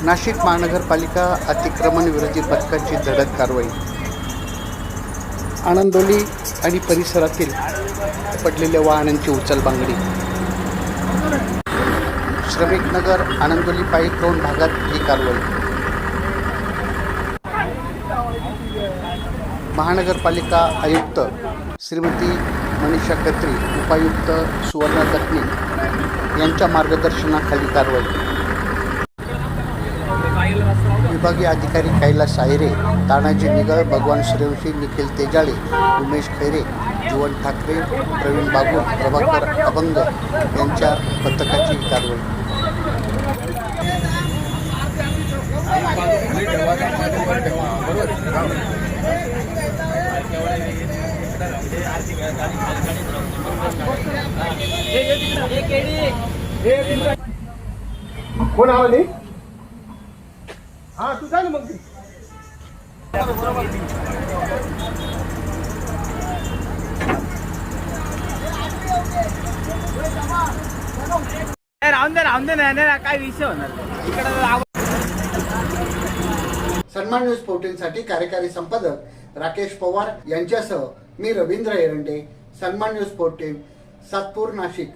नाशिक महानगरपालिका अतिक्रमण विरोधी पथकाची धडक कारवाई। आनंदोली आणि परिसरातील पडलेल्या वाहनांची उचलबांगडी। श्रमिक नगर आनंदोली पायी 2 भागात ही कारवाई। महानगरपालिका आयुक्त श्रीमती मनीषा खत्री, उपायुक्त सुवर्णा दत्तनी यांच्या मार्गदर्शनाखाली कारवाई। विभागीय अधिकारी कैलास आहिरे, तानाजी निगळ, भगवान सूर्यवंशी, निखिल तेजाळे, उमेश खैरे, जीवन ठाकरे, प्रवीण बागुल, प्रभाकर अभंग यांच्या पथकाची कारवाई। कोण आली? हा तू जा ना मग। राहून दे ना काय विषय होणार इकडे। सन्मान न्यूज 14 साठी कार्यकारी संपादक राकेश पवार यांच्यासह मी रवींद्र एरंडे, सन्मान न्यूज 14, सातपूर, नाशिक।